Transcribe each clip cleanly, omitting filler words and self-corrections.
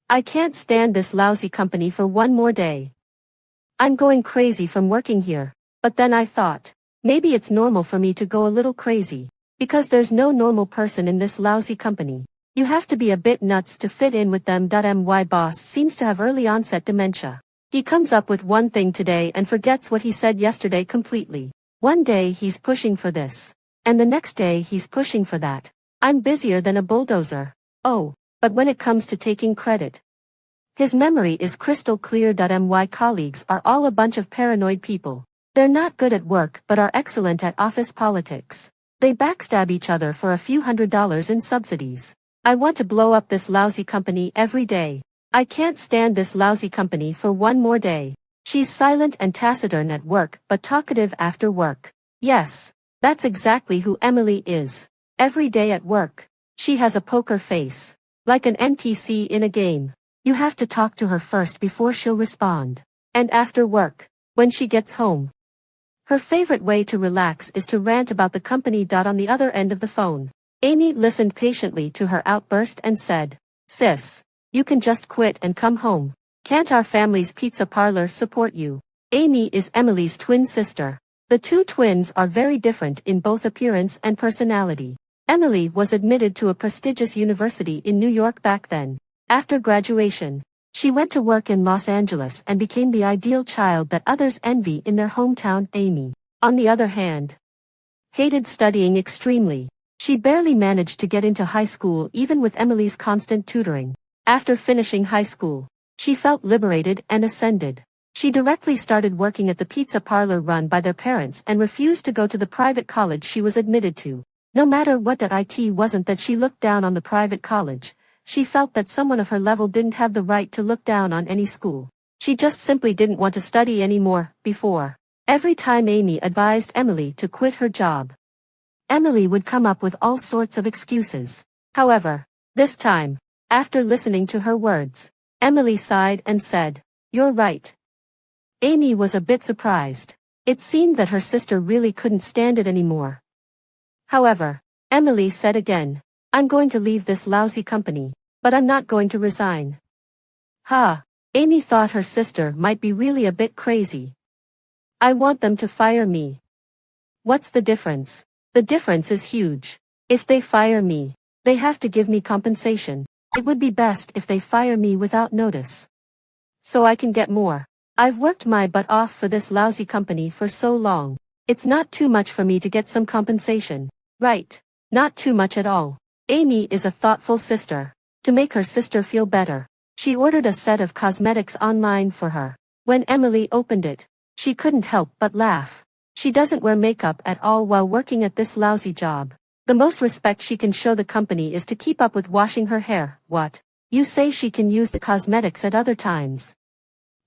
I can't stand this lousy company for one more day. I'm going crazy from working here. But then I thought, maybe it's normal for me to go a little crazy. Because there's no normal person in this lousy company. You have to be a bit nuts to fit in with them. My boss seems to have early onset dementia. He comes up with one thing today and forgets what he said yesterday completely. One day he's pushing for this. And the next day he's pushing for that. I'm busier than a bulldozer. Oh, but when it comes to taking credit, his memory is crystal clear. My colleagues are all a bunch of paranoid people. They're not good at work but are excellent at office politics. They backstab each other for a few $100s in subsidies. I want to blow up this lousy company every day. I can't stand this lousy company for one more day. She's silent and taciturn at work but talkative after work. Yes, that's exactly who Emily is. Every day at work, she has a poker face. Like an NPC in a game. You have to talk to her first before she'll respond. And after work, when she gets home, her favorite way to relax is to rant about the company. On the other end of the phone, Amy listened patiently to her outburst and said, "Sis, you can just quit and come home. Can't our family's pizza parlor support you?" Amy is Emily's twin sister. The two twins are very different in both appearance and personality. Emily was admitted to a prestigious university in New York back then. After graduation, she went to work in Los Angeles and became the ideal child that others envy in their hometown. Amy, on the other hand, hated studying extremely. She barely managed to get into high school even with Emily's constant tutoring. After finishing high school, she felt liberated and ascended. She directly started working at the pizza parlor run by their parents and refused to go to the private college she was admitted to. No matter what. It wasn't that she looked down on the private college. She felt that someone of her level didn't have the right to look down on any school. She just simply didn't want to study anymore. Before, every time Amy advised Emily to quit her job, Emily would come up with all sorts of excuses. However, this time, after listening to her words, Emily sighed and said, "You're right." Amy was a bit surprised. It seemed that her sister really couldn't stand it anymore. However, Emily said again, "I'm going to leave this lousy company, but I'm not going to resign." Amy thought her sister might be really a bit crazy. "I want them to fire me." "What's the difference?" "The difference is huge. If they fire me, they have to give me compensation. It would be best if they fire me without notice, so I can get more. I've worked my butt off for this lousy company for so long. It's not too much for me to get some compensation, right? Not too much at all." Amy is a thoughtful sister. To make her sister feel better, she ordered a set of cosmetics online for her. When Emily opened it, she couldn't help but laugh. She doesn't wear makeup at all while working at this lousy job. The most respect she can show the company is to keep up with washing her hair. What? You say she can use the cosmetics at other times?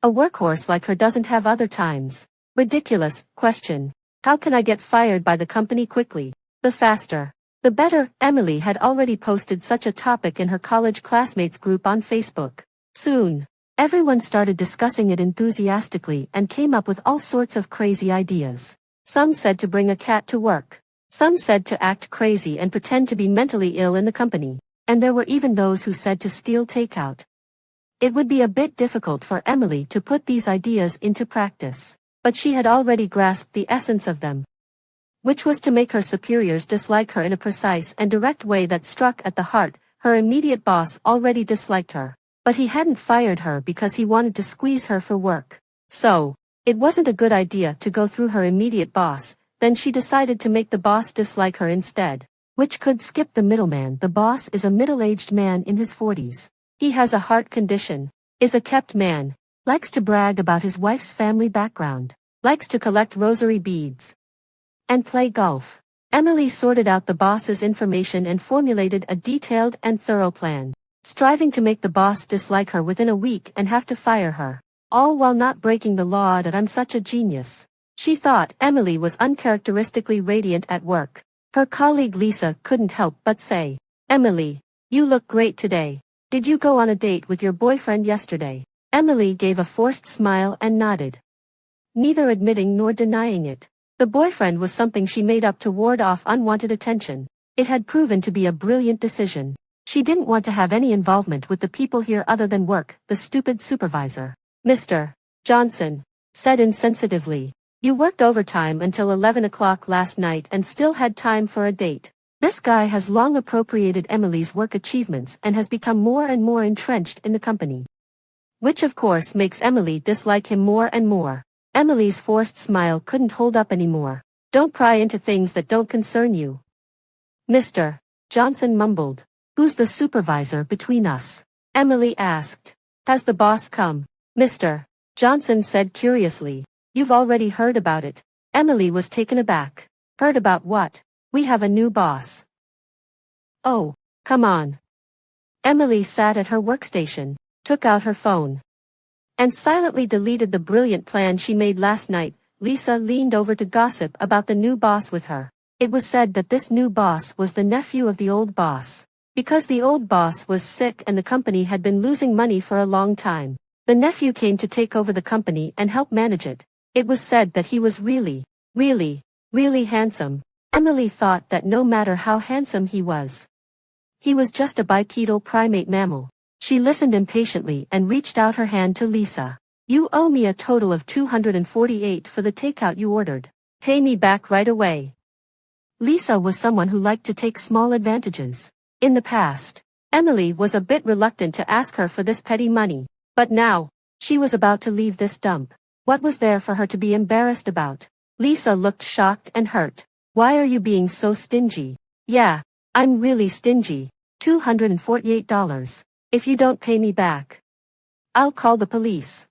A workhorse like her doesn't have other times. Ridiculous. Question. How can I get fired by the company quickly? The faster, the better. Emily had already posted such a topic in her college classmates group on Facebook. Soon, everyone started discussing it enthusiastically and came up with all sorts of crazy ideas. Some said to bring a cat to work. Some said to act crazy and pretend to be mentally ill in the company. And there were even those who said to steal takeout. It would be a bit difficult for Emily to put these ideas into practice, but she had already grasped the essence of them, which was to make her superiors dislike her in a precise and direct way that struck at the heart. Her immediate boss already disliked her, but he hadn't fired her because he wanted to squeeze her for work. So, it wasn't a good idea to go through her immediate boss. Then she decided to make the boss dislike her instead, which could skip the middleman. The boss is a middle-aged man in his 40s. He has a heart condition, is a kept man, likes to brag about his wife's family background, likes to collect rosary beads, and play golf. Emily sorted out the boss's information and formulated a detailed and thorough plan, striving to make the boss dislike her within a week and have to fire her, all while not breaking the law. That I'm such a genius. She thought. Emily was uncharacteristically radiant at work. Her colleague Lisa couldn't help but say, "Emily, you look great today. Did you go on a date with your boyfriend yesterday?" Emily gave a forced smile and nodded, neither admitting nor denying it. The boyfriend was something she made up to ward off unwanted attention. It had proven to be a brilliant decision. She didn't want to have any involvement with the people here other than work, the stupid supervisor. Mr. Johnson said insensitively. You worked overtime until 11 o'clock last night and still had time for a date. This guy has long appropriated Emily's work achievements and has become more and more entrenched in the company. Which of course makes Emily dislike him more and more. Emily's forced smile couldn't hold up anymore. Don't pry into things that don't concern you. Mr. Johnson mumbled. Who's the supervisor between us? Emily asked. Has the boss come? Mr. Johnson said curiously. You've already heard about it. Emily was taken aback. Heard about what? We have a new boss. Oh, come on. Emily sat at her workstation, took out her phone, and silently deleted the brilliant plan she made last night. Lisa leaned over to gossip about the new boss with her. It was said that this new boss was the nephew of the old boss. Because the old boss was sick and the company had been losing money for a long time, the nephew came to take over the company and help manage it. It was said that he was really handsome. Emily thought that no matter how handsome he was just a bipedal primate mammal. She listened impatiently and reached out her hand to Lisa. You owe me a total of $248 for the takeout you ordered. Pay me back right away. Lisa was someone who liked to take small advantages. In the past, Emily was a bit reluctant to ask her for this petty money, but now, she was about to leave this dump. What was there for her to be embarrassed about? Lisa looked shocked and hurt. Why are you being so stingy? Yeah, I'm really stingy. $248. If you don't pay me back, I'll call the police.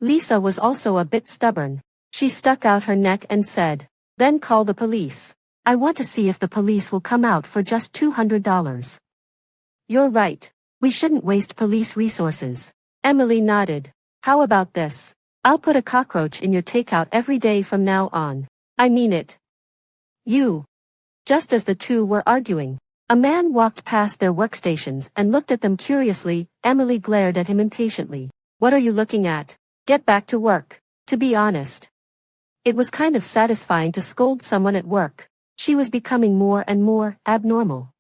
Lisa was also a bit stubborn. She stuck out her neck and said, then call the police. I want to see if the police will come out for just $200. You're right. We shouldn't waste police resources. Emily nodded. How about this? I'll put a cockroach in your takeout every day from now on. I mean it. You. Just as the two were arguing, a man walked past their workstations and looked at them curiously. Emily glared at him impatiently. What are you looking at? Get back to work. To be honest, it was kind of satisfying to scold someone at work. She was becoming more and more abnormal.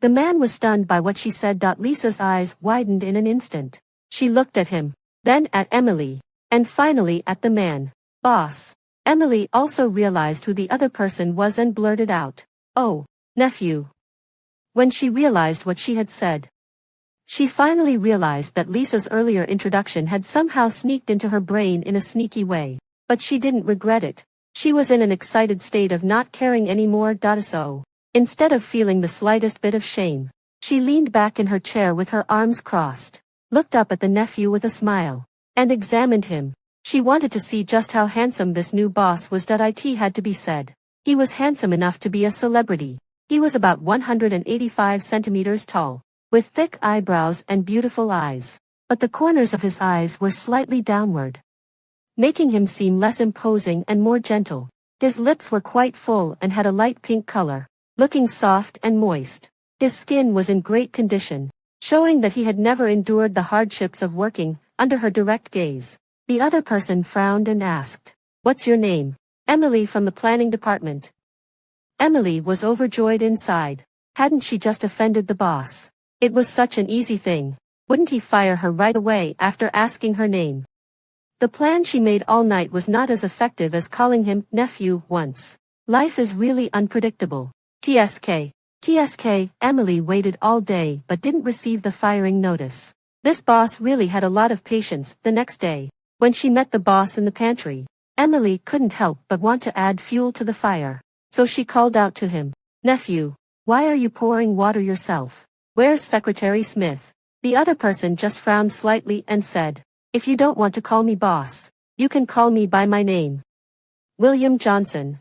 The man was stunned by what she said. Lisa's eyes widened in an instant. She looked at him, then at Emily, and finally at the man. Boss. Emily also realized who the other person was and blurted out, oh, nephew. When she realized what she had said, she finally realized that Lisa's earlier introduction had somehow sneaked into her brain in a sneaky way. But she didn't regret it. She was in an excited state of not caring anymore. So, instead of feeling the slightest bit of shame, she leaned back in her chair with her arms crossed, looked up at the nephew with a smile, and examined him. She wanted to see just how handsome this new boss was. It had to be said. He was handsome enough to be a celebrity. He was about 185 centimeters tall, with thick eyebrows and beautiful eyes. But the corners of his eyes were slightly downward, making him seem less imposing and more gentle. His lips were quite full and had a light pink color, looking soft and moist. His skin was in great condition, showing that he had never endured the hardships of working under her direct gaze. The other person frowned and asked, "What's your name?" "Emily from the planning department." Emily was overjoyed inside. Hadn't she just offended the boss? It was such an easy thing. Wouldn't he fire her right away after asking her name? The plan she made all night was not as effective as calling him nephew once. Life is really unpredictable. TSK, Emily waited all day but didn't receive the firing notice. This boss really had a lot of patience. The next day, when she met the boss in the pantry, Emily couldn't help but want to add fuel to the fire. So she called out to him, "Nephew, why are you pouring water yourself? Where's Secretary Smith?" The other person just frowned slightly and said, "If you don't want to call me boss, you can call me by my name. William Johnson."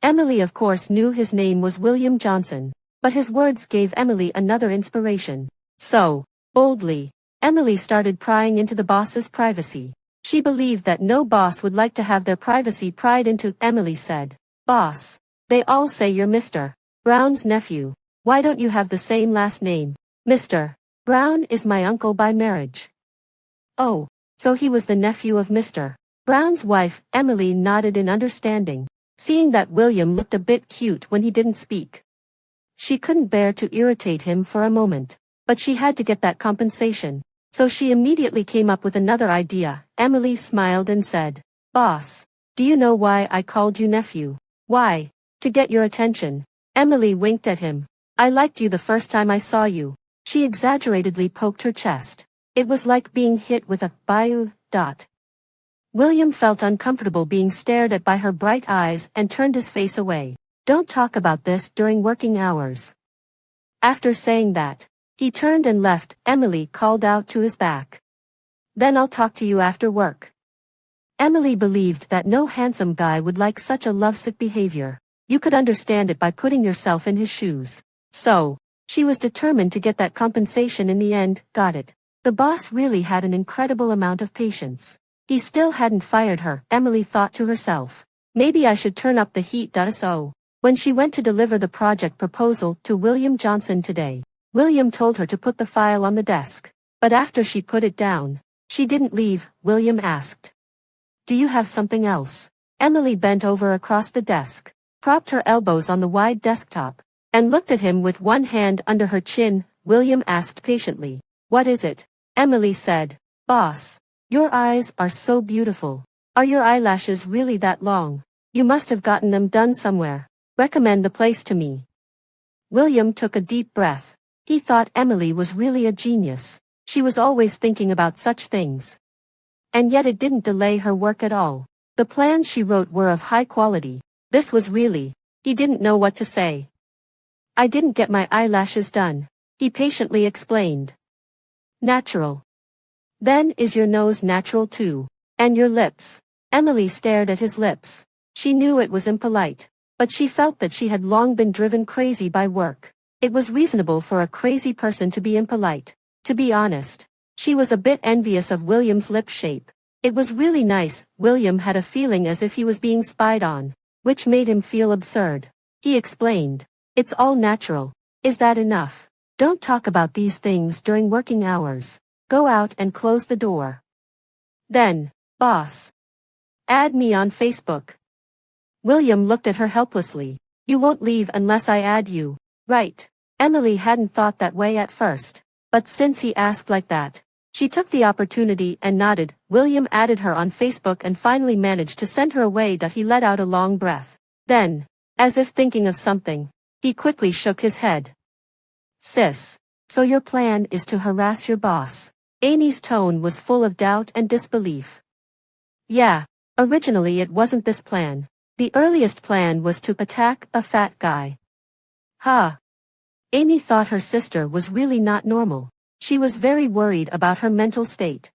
Emily of course knew his name was William Johnson, but his words gave Emily another inspiration. So, boldly, Emily started prying into the boss's privacy. She believed that no boss would like to have their privacy pried into. Emily said, "Boss, they all say you're Mr. Brown's nephew. Why don't you have the same last name? Mr. Brown is my uncle by marriage." Oh, so he was the nephew of Mr. Brown's wife. Emily nodded in understanding, seeing that William looked a bit cute when he didn't speak. She couldn't bear to irritate him for a moment. But she had to get that compensation. So she immediately came up with another idea. Emily smiled and said, "Boss, do you know why I called you nephew?" "Why?" "To get your attention." Emily winked at him. "I liked you the first time I saw you." She exaggeratedly poked her chest. It was like being hit with a bayou dot. William felt uncomfortable being stared at by her bright eyes and turned his face away. "Don't talk about this during working hours." After saying that, he turned and left. Emily called out to his back, "Then I'll talk to you after work." Emily believed that no handsome guy would like such a lovesick behavior. You could understand it by putting yourself in his shoes. So, she was determined to get that compensation in the end. Got it. The boss really had an incredible amount of patience. He still hadn't fired her, Emily thought to herself. Maybe I should turn up the heat. So, when she went to deliver the project proposal to William Johnson today, William told her to put the file on the desk. But after she put it down, she didn't leave. William asked, "Do you have something else?" Emily bent over across the desk, propped her elbows on the wide desktop, and looked at him with one hand under her chin. William asked patiently, "What is it?" Emily said, "Boss, your eyes are so beautiful. Are your eyelashes really that long? You must have gotten them done somewhere. Recommend the place to me." William took a deep breath. He thought Emily was really a genius. She was always thinking about such things. And yet it didn't delay her work at all. The plans she wrote were of high quality. This was really, he didn't know what to say. "I didn't get my eyelashes done," he patiently explained. "Natural." "Then is your nose natural too? And your lips?" Emily stared at his lips. She knew it was impolite, but she felt that she had long been driven crazy by work. It was reasonable for a crazy person to be impolite. To be honest, she was a bit envious of William's lip shape. It was really nice. William had a feeling as if he was being spied on, which made him feel absurd. He explained, "It's all natural. Is that enough? Don't talk about these things during working hours. Go out and close the door. Then, boss, add me on Facebook." William looked at her helplessly. "You won't leave unless I add you, right?" Emily hadn't thought that way at first, but since he asked like that, she took the opportunity and nodded. William added her on Facebook and finally managed to send her away. He let out a long breath. Then, as if thinking of something, he quickly shook his head. "Sis, so your plan is to harass your boss?" Amy's tone was full of doubt and disbelief. "Yeah, originally it wasn't this plan. The earliest plan was to attack a fat guy." "Huh." Amy thought her sister was really not normal. She was very worried about her mental state.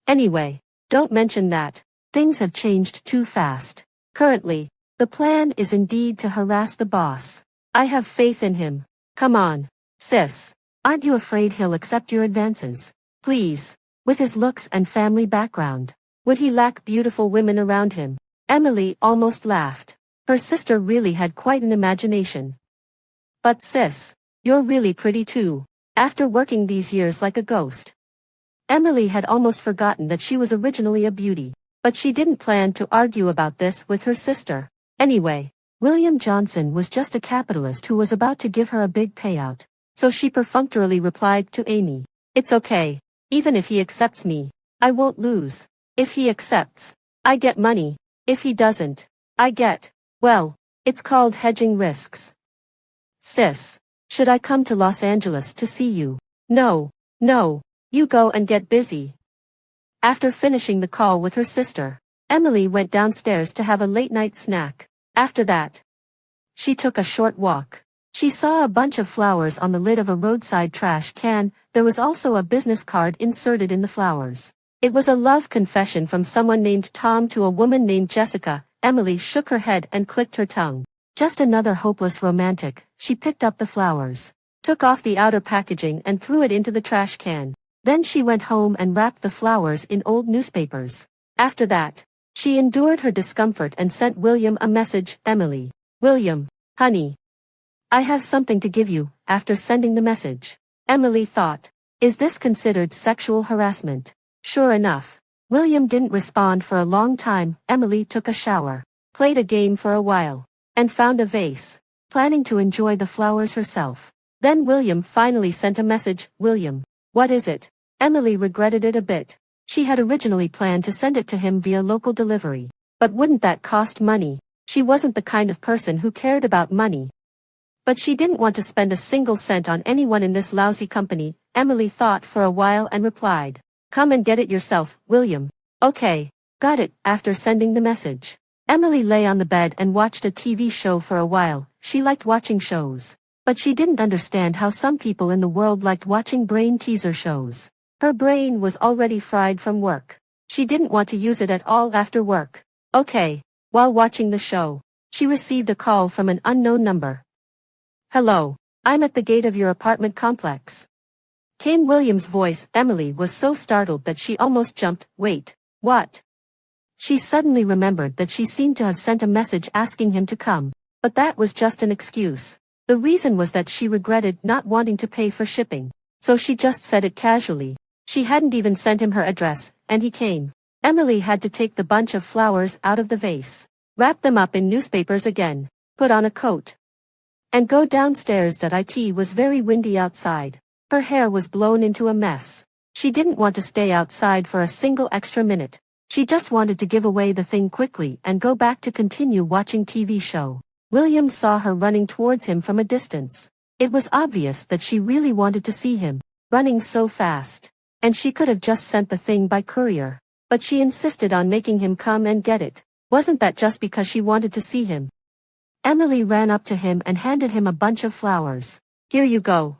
"Anyway, don't mention that. Things have changed too fast. Currently, the plan is indeed to harass the boss. I have faith in him. Come on, sis. Aren't you afraid he'll accept your advances? Please, with his looks and family background, would he lack beautiful women around him?" Emily almost laughed. Her sister really had quite an imagination. "But sis, you're really pretty too, after working these years like a ghost." Emily had almost forgotten that she was originally a beauty, but she didn't plan to argue about this with her sister. Anyway, William Johnson was just a capitalist who was about to give her a big payout, so she perfunctorily replied to Amy, "It's okay. Even if he accepts me, I won't lose. If he accepts, I get money. If he doesn't, I get, well, it's called hedging risks." "Sis, should I come to Los Angeles to see you?" No, you go and get busy." After finishing the call with her sister, Emily went downstairs to have a late-night snack. After that, she took a short walk. She saw a bunch of flowers on the lid of a roadside trash can. There was also a business card inserted in the flowers. It was a love confession from someone named Tom to a woman named Jessica. Emily shook her head and clicked her tongue. Just another hopeless romantic. She picked up the flowers, took off the outer packaging and threw it into the trash can. Then she went home and wrapped the flowers in old newspapers. After that, she endured her discomfort and sent William a message. "Emily. William, honey. I have something to give you." After sending the message, Emily thought, is this considered sexual harassment? Sure enough, William didn't respond for a long time. Emily took a shower, played a game for a while, and found a vase. planning to enjoy the flowers herself. Then William finally sent a message. William. What is it? Emily regretted it a bit. She had originally planned to send it to him via local delivery. But wouldn't that cost money? She wasn't the kind of person who cared about money. But she didn't want to spend a single cent on anyone in this lousy company. Emily thought for a while and replied, "Come and get it yourself, William." "Okay. Got it." After sending the message, Emily lay on the bed and watched a TV show for a while. She liked watching shows. But she didn't understand how some people in the world liked watching brain teaser shows. Her brain was already fried from work. She didn't want to use it at all after work. Okay. While watching the show, she received a call from an unknown number. "Hello. I'm at the gate of your apartment complex," came William's voice. Emily was so startled that she almost jumped. "Wait, what?" She suddenly remembered that she seemed to have sent a message asking him to come. But that was just an excuse. The reason was that she regretted not wanting to pay for shipping. So she just said it casually. She hadn't even sent him her address, and he came. Emily had to take the bunch of flowers out of the vase, wrap them up in newspapers again, put on a coat, and go downstairs. It was very windy outside. Her hair was blown into a mess. She didn't want to stay outside for a single extra minute. She just wanted to give away the thing quickly and go back to continue watching TV show. William saw her running towards him from a distance. It was obvious that she really wanted to see him, running so fast. And she could have just sent the thing by courier. But she insisted on making him come and get it. Wasn't that just because she wanted to see him? Emily ran up to him and handed him a bunch of flowers. "Here you go."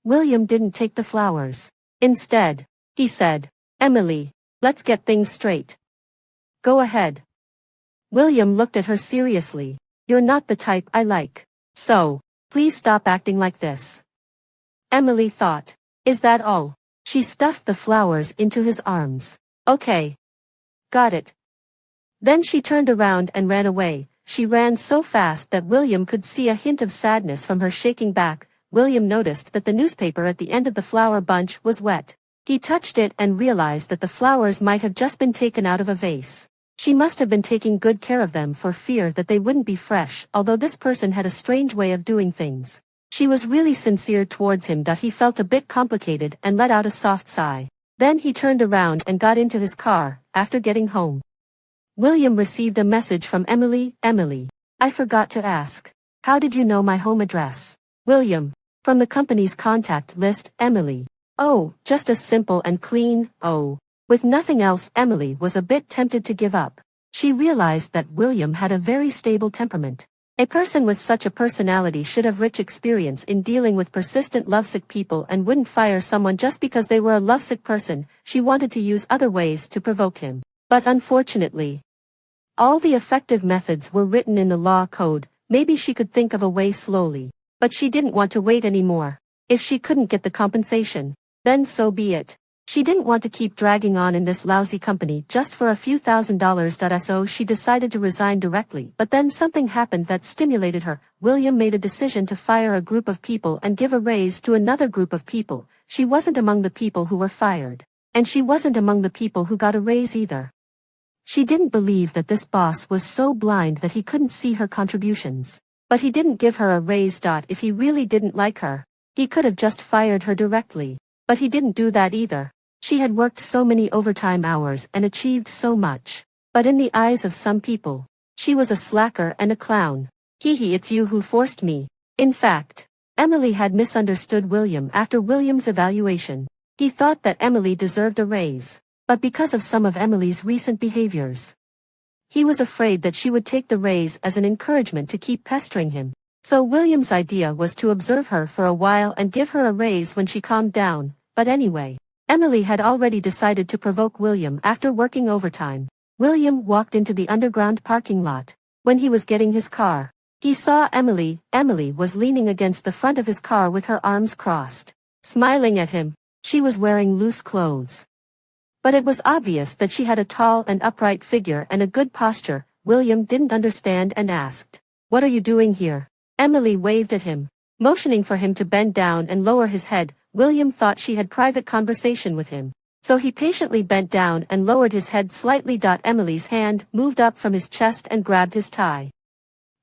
William didn't take the flowers. Instead, he said, "Emily, let's get things straight. Go ahead." William looked at her seriously. "You're not the type I like. So, please stop acting like this." Emily thought, "Is that all?" She stuffed the flowers into his arms. "Okay. Got it." Then she turned around and ran away. She ran so fast that William could see a hint of sadness from her shaking back. William noticed that the newspaper at the end of the flower bunch was wet. He touched it and realized that the flowers might have just been taken out of a vase. She must have been taking good care of them for fear that they wouldn't be fresh, although this person had a strange way of doing things. She was really sincere towards him. He felt a bit complicated and let out a soft sigh. Then he turned around and got into his car. After getting home, William received a message from Emily. "Emily, I forgot to ask. How did you know my home address?" William, "From the company's contact list." Emily, "Oh, just as simple and clean." Oh. With nothing else, Emily was a bit tempted to give up. She realized that William had a very stable temperament. A person with such a personality should have rich experience in dealing with persistent lovesick people and wouldn't fire someone just because they were a lovesick person. She wanted to use other ways to provoke him. But unfortunately, all the effective methods were written in the law code. Maybe she could think of a way slowly. But she didn't want to wait anymore. If she couldn't get the compensation, then so be it. She didn't want to keep dragging on in this lousy company just for a few $1,000s. So she decided to resign directly. But then something happened that stimulated her. William made a decision to fire a group of people and give a raise to another group of people. She wasn't among the people who were fired. And she wasn't among the people who got a raise either. She didn't believe that this boss was so blind that he couldn't see her contributions. But he didn't give her a raise. If he really didn't like her, he could have just fired her directly. But he didn't do that either. She had worked so many overtime hours and achieved so much. But in the eyes of some people, she was a slacker and a clown. It's you who forced me. In fact, Emily had misunderstood William after William's evaluation. He thought that Emily deserved a raise. But because of some of Emily's recent behaviors, he was afraid that she would take the raise as an encouragement to keep pestering him. So William's idea was to observe her for a while and give her a raise when she calmed down. But anyway, Emily had already decided to provoke William after working overtime. William walked into the underground parking lot. When he was getting his car, he saw Emily. Emily was leaning against the front of his car with her arms crossed, smiling at him. She was wearing loose clothes. But it was obvious that she had a tall and upright figure and a good posture. William didn't understand and asked, "What are you doing here?" Emily waved at him, motioning for him to bend down and lower his head. William thought she had private conversation with him. So he patiently bent down and lowered his head slightly. Emily's hand moved up from his chest and grabbed his tie.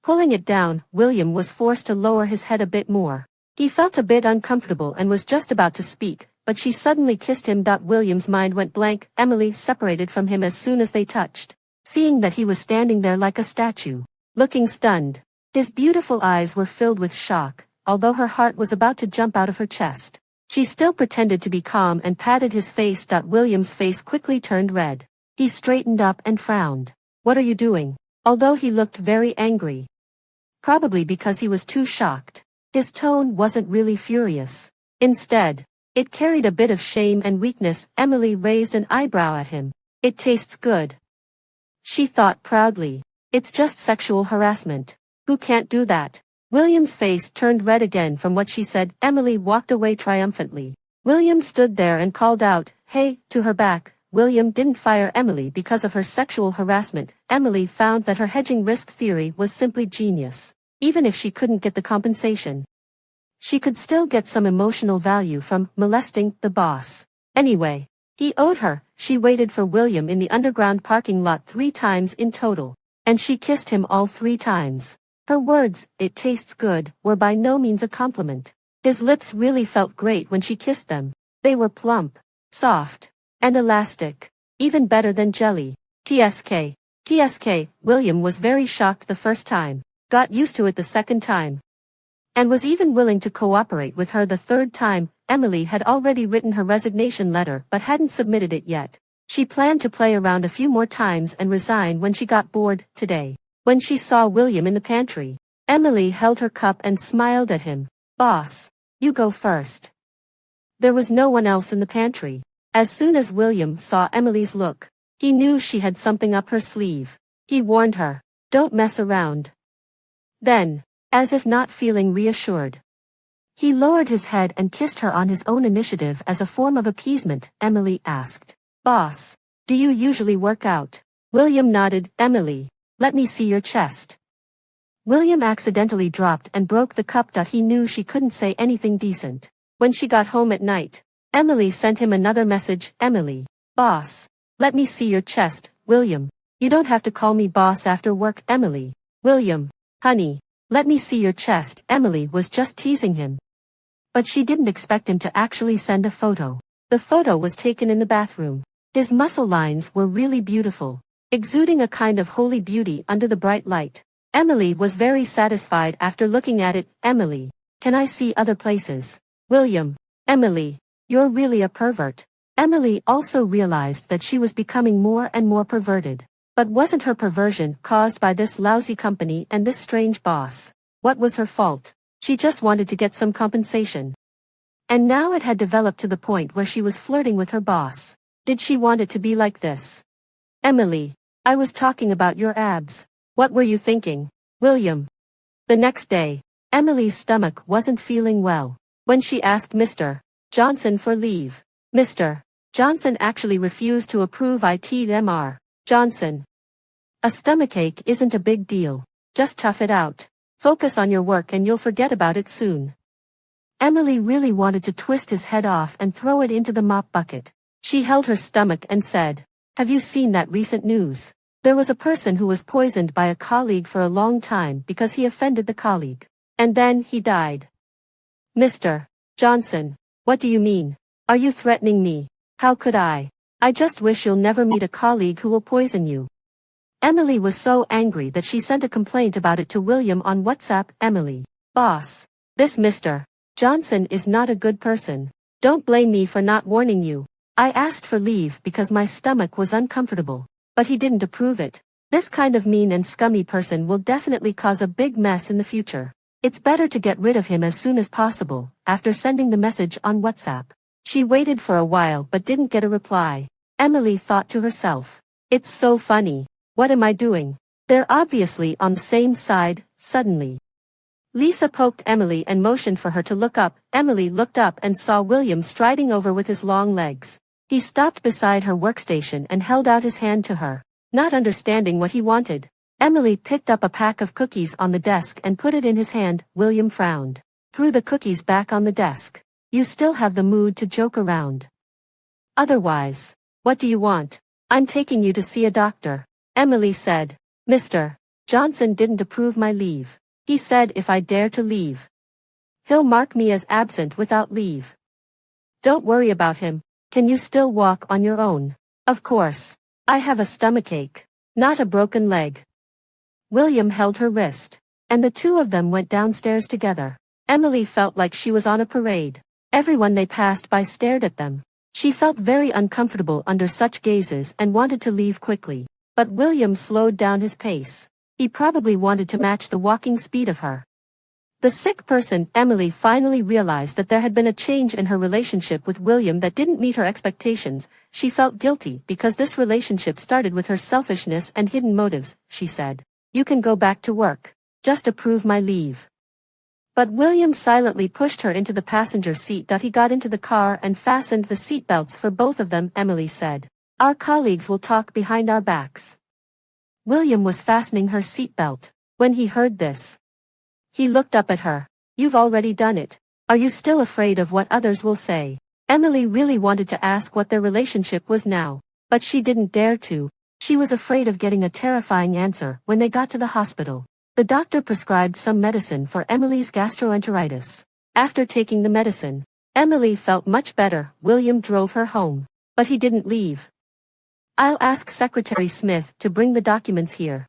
Pulling it down, William was forced to lower his head a bit more. He felt a bit uncomfortable and was just about to speak, but she suddenly kissed him. William's mind went blank. Emily separated from him as soon as they touched, seeing that he was standing there like a statue, looking stunned. His beautiful eyes were filled with shock, although her heart was about to jump out of her chest. She still pretended to be calm and patted his face. William's face quickly turned red. He straightened up and frowned. "What are you doing?" Although he looked very angry. Probably because he was too shocked. His tone wasn't really furious. Instead, it carried a bit of shame and weakness. Emily raised an eyebrow at him. "It tastes good," she thought proudly. "It's just sexual harassment. Who can't do that?" William's face turned red again from what she said. Emily walked away triumphantly. William stood there and called out, "Hey," to her back. William didn't fire Emily because of her sexual harassment. Emily found that her hedging risk theory was simply genius. Even if she couldn't get the compensation, she could still get some emotional value from molesting the boss. Anyway, he owed her. She waited for William in the underground parking lot 3 times in total, and she kissed him all 3 times. Her words, "It tastes good," were by no means a compliment. His lips really felt great when she kissed them. They were plump, soft, and elastic, even better than jelly. TSK. William was very shocked the first time, got used to it the second time, and was even willing to cooperate with her the third time. Emily had already written her resignation letter but hadn't submitted it yet. She planned to play around a few more times and resign when she got bored. Today, when she saw William in the pantry, Emily held her cup and smiled at him. "Boss, you go first." There was no one else in the pantry. As soon as William saw Emily's look, he knew she had something up her sleeve. He warned her, "Don't mess around." Then, as if not feeling reassured, he lowered his head and kissed her on his own initiative as a form of appeasement. Emily asked, "Boss, do you usually work out?" William nodded. "Emily, let me see your chest." William accidentally dropped and broke the cup. He knew she couldn't say anything decent. When she got home at night, Emily sent him another message. "Emily, boss, let me see your chest." William, "You don't have to call me boss after work." Emily, William, "Honey, let me see your chest." Emily was just teasing him, but she didn't expect him to actually send a photo. The photo was taken in the bathroom. His muscle lines were really beautiful, exuding a kind of holy beauty under the bright light. Emily was very satisfied after looking at it. "Emily, can I see other places?" William, "Emily, you're really a pervert." Emily also realized that she was becoming more and more perverted. But wasn't her perversion caused by this lousy company and this strange boss? What was her fault? She just wanted to get some compensation. And now it had developed to the point where she was flirting with her boss. Did she want it to be like this? "Emily, I was talking about your abs. What were you thinking?" William. The next day, Emily's stomach wasn't feeling well. When she asked Mr. Johnson for leave, Mr. Johnson actually refused to approve it. Mr. Johnson, "A stomachache isn't a big deal. Just tough it out. Focus on your work and you'll forget about it soon." Emily really wanted to twist his head off and throw it into the mop bucket. She held her stomach and said, "Have you seen that recent news? There was a person who was poisoned by a colleague for a long time because he offended the colleague. And then he died." Mr. Johnson, "What do you mean? Are you threatening me?" "How could I? I just wish you'll never meet a colleague who will poison you." Emily was so angry that she sent a complaint about it to William on WhatsApp. "Emily, boss, this Mr. Johnson is not a good person. Don't blame me for not warning you. I asked for leave because my stomach was uncomfortable, but he didn't approve it. This kind of mean and scummy person will definitely cause a big mess in the future. It's better to get rid of him as soon as possible." After sending the message on WhatsApp, she waited for a while but didn't get a reply. Emily thought to herself, "It's so funny. What am I doing? They're obviously on the same side." Suddenly, Lisa poked Emily and motioned for her to look up. Emily looked up and saw William striding over with his long legs. He stopped beside her workstation and held out his hand to her. Not understanding what he wanted, Emily picked up a pack of cookies on the desk and put it in his hand. William frowned, threw the cookies back on the desk. "You still have the mood to joke around. Otherwise, what do you want?" "I'm taking you to see a doctor," Emily said. "Mr. Johnson didn't approve my leave. He said if I dare to leave, he'll mark me as absent without leave. Don't worry about him. Can you still walk on your own? Of course. I have a stomachache, not a broken leg. William held her wrist, and the two of them went downstairs together. Emily felt like she was on a parade. Everyone they passed by stared at them. She felt very uncomfortable under such gazes and wanted to leave quickly. But William slowed down his pace. He probably wanted to match the walking speed of her. The sick person, Emily finally realized that there had been a change in her relationship with William that didn't meet her expectations. She felt guilty because this relationship started with her selfishness and hidden motives. She said, "You can go back to work. Just approve my leave." But William silently pushed her into the passenger seat. He got into the car and fastened the seatbelts for both of them. Emily said, "Our colleagues will talk behind our backs." William was fastening her seatbelt. When he heard this, he looked up at her. "You've already done it. Are you still afraid of what others will say?" Emily really wanted to ask what their relationship was now, but she didn't dare to. She was afraid of getting a terrifying answer. When they got to the hospital, the doctor prescribed some medicine for Emily's gastroenteritis. After taking the medicine, Emily felt much better. William drove her home, but he didn't leave. "I'll ask Secretary Smith to bring the documents here,"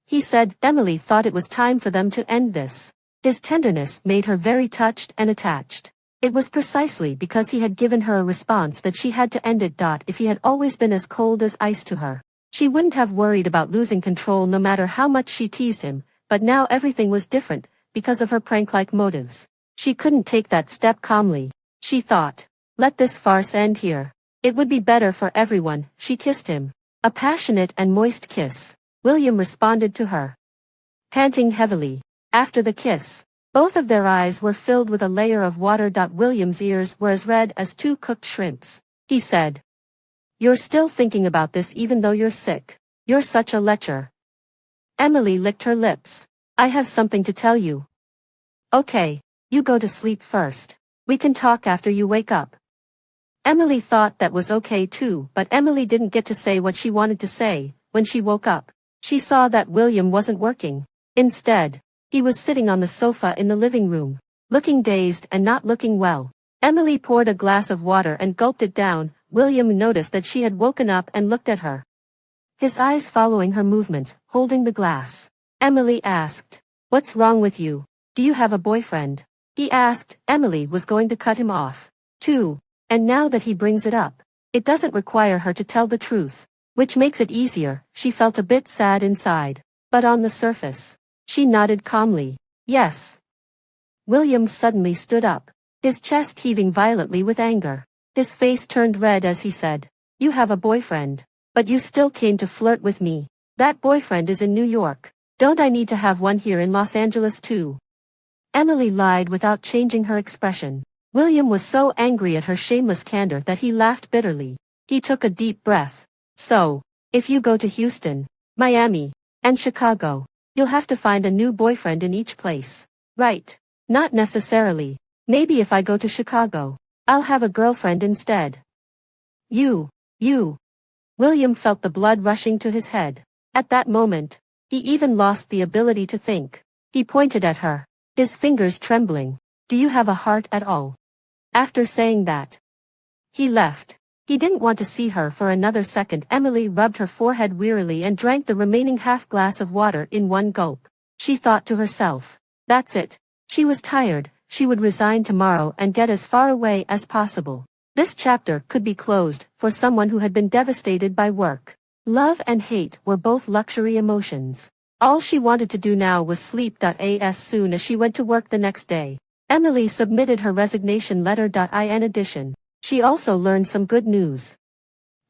he said. Emily thought it was time for them to end this. His tenderness made her very touched and attached. It was precisely because he had given her a response that she had to end it. If he had always been as cold as ice to her, she wouldn't have worried about losing control no matter how much she teased him, but now everything was different, because of her prank-like motives. She couldn't take that step calmly. She thought, let this farce end here. It would be better for everyone. She kissed him. A passionate and moist kiss. William responded to her, panting heavily. After the kiss, both of their eyes were filled with a layer of water. William's ears were as red as two cooked shrimps. He said, "You're still thinking about this even though you're sick. You're such a lecher." Emily licked her lips. "I have something to tell you." "Okay, you go to sleep first. We can talk after you wake up." Emily thought that was okay too, but Emily didn't get to say what she wanted to say. When she woke up, she saw that William wasn't working. Instead, he was sitting on the sofa in the living room, looking dazed and not looking well. Emily poured a glass of water and gulped it down. William noticed that she had woken up and looked at her, his eyes following her movements, holding the glass. Emily asked, "What's wrong with you? Do you have a boyfriend?" He asked. Emily was going to cut him off, too. And now that he brings it up, it doesn't require her to tell the truth, which makes it easier. She felt a bit sad inside, but on the surface, she nodded calmly. "Yes." William suddenly stood up, his chest heaving violently with anger. His face turned red as he said, "You have a boyfriend, but you still came to flirt with me. That boyfriend is in New York. Don't I need to have one here in Los Angeles too?" Emily lied without changing her expression. William was so angry at her shameless candor that he laughed bitterly. He took a deep breath. "So, if you go to Houston, Miami, and Chicago, you'll have to find a new boyfriend in each place, right?" "Not necessarily. Maybe if I go to Chicago, I'll have a girlfriend instead." You. William felt the blood rushing to his head. At that moment, he even lost the ability to think. He pointed at her, his fingers trembling. "Do you have a heart at all?" After saying that, he left. He didn't want to see her for another second. Emily rubbed her forehead wearily and drank the remaining half glass of water in one gulp. She thought to herself, that's it. She was tired. She would resign tomorrow and get as far away as possible. This chapter could be closed for someone who had been devastated by work. Love and hate were both luxury emotions. All she wanted to do now was sleep. As soon as she went to work the next day, Emily submitted her resignation letter. In addition, she also learned some good news.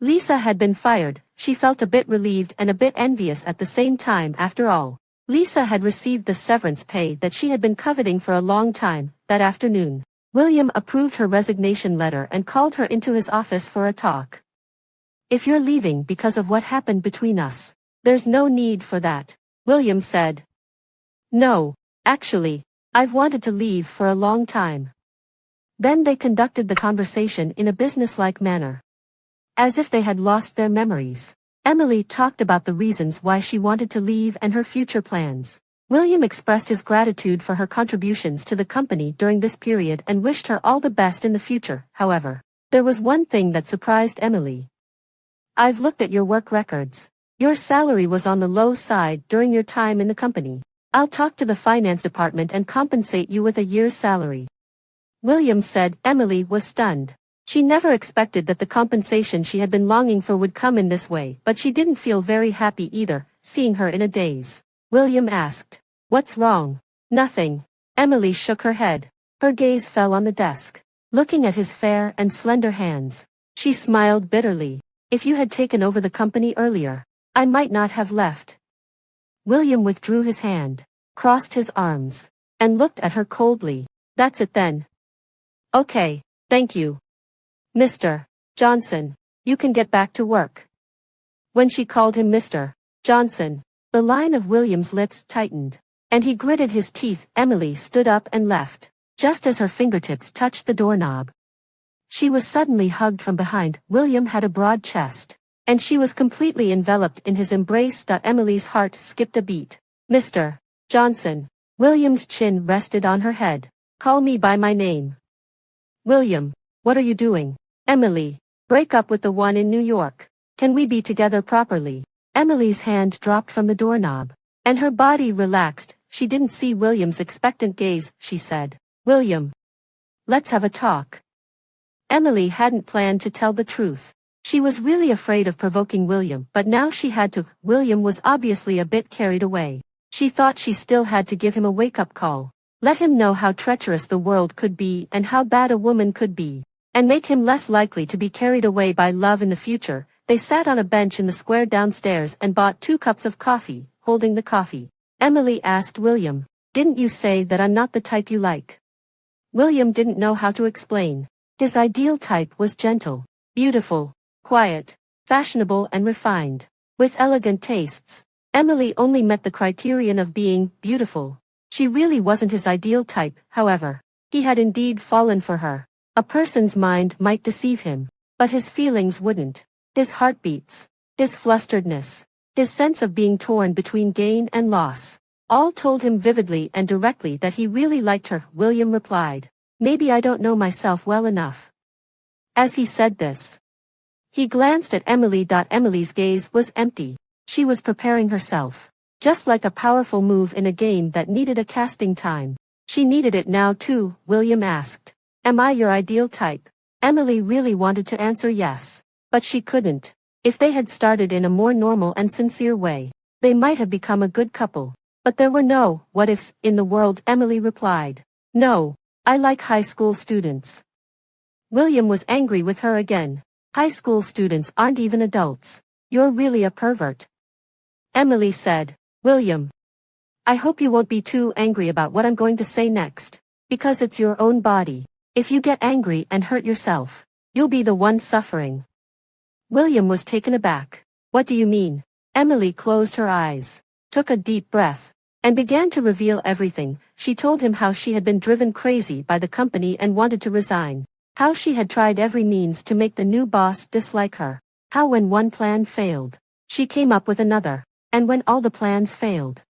Lisa had been fired. She felt a bit relieved and a bit envious at the same time. After all, Lisa had received the severance pay that she had been coveting for a long time. That afternoon, William approved her resignation letter and called her into his office for a talk. "If you're leaving because of what happened between us, there's no need for that," William said. "No, actually, I've wanted to leave for a long time." Then they conducted the conversation in a businesslike manner, as if they had lost their memories. Emily talked about the reasons why she wanted to leave and her future plans. William expressed his gratitude for her contributions to the company during this period and wished her all the best in the future. However, there was one thing that surprised Emily. "I've looked at your work records. Your salary was on the low side during your time in the company. I'll talk to the finance department and compensate you with a year's salary." William said. Emily was stunned. She never expected that the compensation she had been longing for would come in this way, but she didn't feel very happy either, seeing her in a daze. William asked, "What's wrong?" "Nothing." Emily shook her head. Her gaze fell on the desk. Looking at his fair and slender hands, she smiled bitterly. "If you had taken over the company earlier, I might not have left." William withdrew his hand, crossed his arms, and looked at her coldly. "That's it then. Okay, thank you. Mr. Johnson, you can get back to work." When she called him Mr. Johnson, the line of William's lips tightened, and he gritted his teeth. Emily stood up and left, just as her fingertips touched the doorknob. She was suddenly hugged from behind. William had a broad chest, and she was completely enveloped in his embrace. Emily's heart skipped a beat. "Mr. Johnson." William's chin rested on her head. "Call me by my name." "William, what are you doing?" "Emily, break up with the one in New York. Can we be together properly?" Emily's hand dropped from the doorknob, and her body relaxed. She didn't see William's expectant gaze. She said, "William, let's have a talk." Emily hadn't planned to tell the truth. She was really afraid of provoking William, but now she had to. William was obviously a bit carried away. She thought she still had to give him a wake-up call. Let him know how treacherous the world could be and how bad a woman could be, and make him less likely to be carried away by love in the future. They sat on a bench in the square downstairs and bought 2 cups of coffee. Holding the coffee, Emily asked William, "Didn't you say that I'm not the type you like?" William didn't know how to explain. His ideal type was gentle, beautiful, quiet, fashionable and refined, with elegant tastes. Emily only met the criterion of being beautiful. She really wasn't his ideal type. However, he had indeed fallen for her. A person's mind might deceive him, but his feelings wouldn't. His heartbeats, his flusteredness, his sense of being torn between gain and loss, all told him vividly and directly that he really liked her. William replied, "Maybe I don't know myself well enough." As he said this, he glanced at Emily. Emily's gaze was empty. She was preparing herself, just like a powerful move in a game that needed a casting time. She needed it now too. William asked, "Am I your ideal type?" Emily really wanted to answer yes, but she couldn't. If they had started in a more normal and sincere way, they might have become a good couple. But there were no what-ifs in the world. Emily replied, "No, I like high school students." William was angry with her again. "High school students aren't even adults. You're really a pervert." Emily said, "William, I hope you won't be too angry about what I'm going to say next, because it's your own body. If you get angry and hurt yourself, you'll be the one suffering." William was taken aback. "What do you mean?" Emily closed her eyes, took a deep breath, and began to reveal everything. She told him how she had been driven crazy by the company and wanted to resign. How she had tried every means to make the new boss dislike her. How when one plan failed, she came up with another. And when all the plans failed,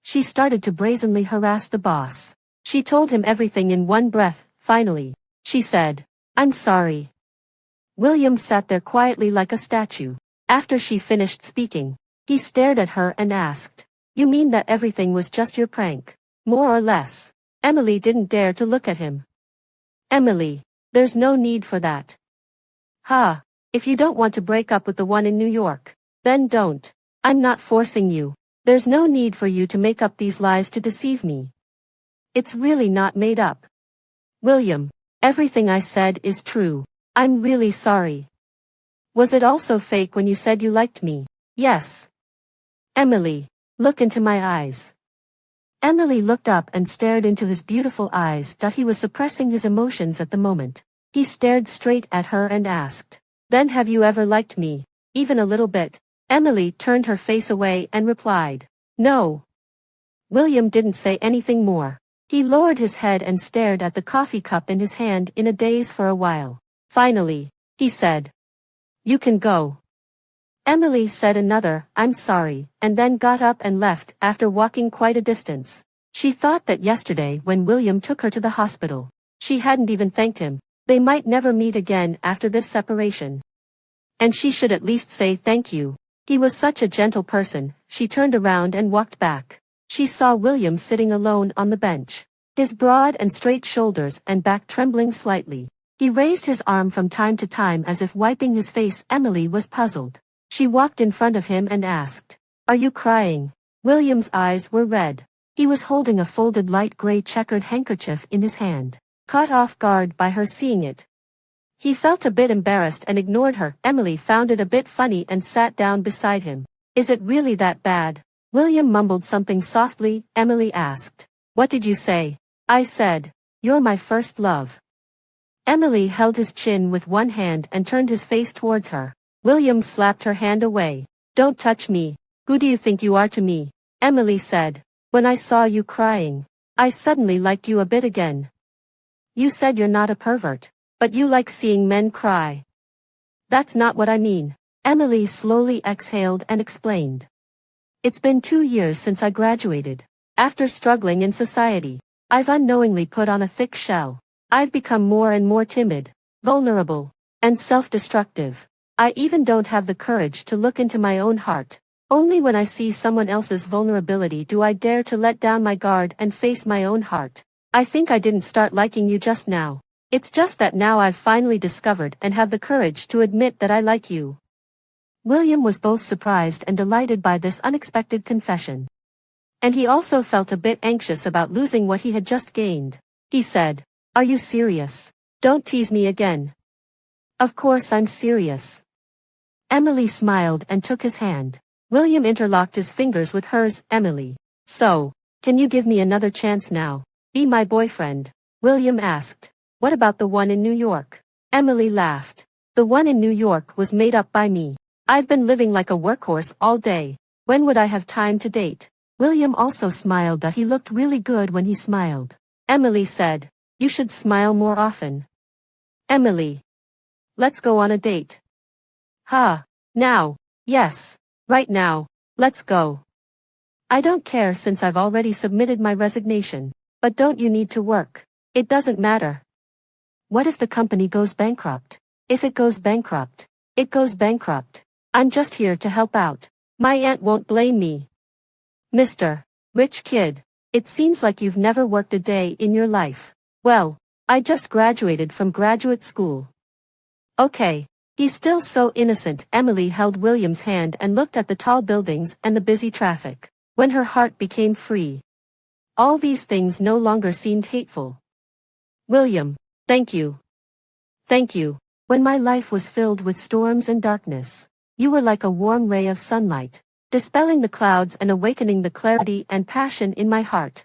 she started to brazenly harass the boss. She told him everything in one breath. Finally, she said, "I'm sorry." William sat there quietly like a statue. After she finished speaking, he stared at her and asked, "You mean that everything was just your prank, more or less?" Emily didn't dare to look at him. "Emily, there's no need for that." "Ha, if you don't want to break up with the one in New York, then don't. I'm not forcing you. There's no need for you to make up these lies to deceive me. It's really not made up." "William, everything I said is true. I'm really sorry." "Was it also fake when you said you liked me?" "Yes." "Emily, look into my eyes." Emily looked up and stared into his beautiful eyes. He was suppressing his emotions at the moment. He stared straight at her and asked, "Then have you ever liked me, even a little bit?" Emily turned her face away and replied, "No." William didn't say anything more. He lowered his head and stared at the coffee cup in his hand in a daze for a while. Finally, he said, "You can go." Emily said another, "I'm sorry," and then got up and left after walking quite a distance. She thought that yesterday when William took her to the hospital, she hadn't even thanked him. They might never meet again after this separation. And she should at least say thank you. He was such a gentle person. She turned around and walked back. She saw William sitting alone on the bench, his broad and straight shoulders and back trembling slightly. He raised his arm from time to time as if wiping his face. Emily was puzzled. She walked in front of him and asked, "Are you crying?" William's eyes were red. He was holding a folded light gray checkered handkerchief in his hand, caught off guard by her seeing it. He felt a bit embarrassed and ignored her. Emily found it a bit funny and sat down beside him. "Is it really that bad?" William mumbled something softly. Emily asked, "What did you say?" "I said, you're my first love." Emily held his chin with one hand and turned his face towards her. William slapped her hand away. "Don't touch me. Who do you think you are to me?" Emily said, "When I saw you crying, I suddenly liked you a bit again." "You said you're not a pervert, but you like seeing men cry." "That's not what I mean." Emily slowly exhaled and explained. "It's been 2 years since I graduated. After struggling in society, I've unknowingly put on a thick shell. I've become more and more timid, vulnerable, and self-destructive. I even don't have the courage to look into my own heart. Only when I see someone else's vulnerability do I dare to let down my guard and face my own heart. I think I didn't start liking you just now. It's just that now I've finally discovered and have the courage to admit that I like you." William was both surprised and delighted by this unexpected confession. And he also felt a bit anxious about losing what he had just gained. He said, "Are you serious? Don't tease me again." "Of course I'm serious." Emily smiled and took his hand. William interlocked his fingers with hers. "Emily, so, can you give me another chance now? Be my boyfriend?" William asked. "What about the one in New York?" Emily laughed. "The one in New York was made up by me. I've been living like a workhorse all day. When would I have time to date?" William also smiled. He looked really good when he smiled. Emily said, "You should smile more often." "Emily, let's go on a date." "Huh? Now?" "Yes. Right now. Let's go." "I don't care since I've already submitted my resignation. But don't you need to work?" "It doesn't matter." "What if the company goes bankrupt?" "If it goes bankrupt, it goes bankrupt. I'm just here to help out. My aunt won't blame me." "Mr. Rich Kid, it seems like you've never worked a day in your life." "Well, I just graduated from graduate school." "Okay. He's still so innocent." Emily held William's hand and looked at the tall buildings and the busy traffic. When her heart became free, all these things no longer seemed hateful. "William, thank you. Thank you. When my life was filled with storms and darkness, you were like a warm ray of sunlight, dispelling the clouds and awakening the clarity and passion in my heart.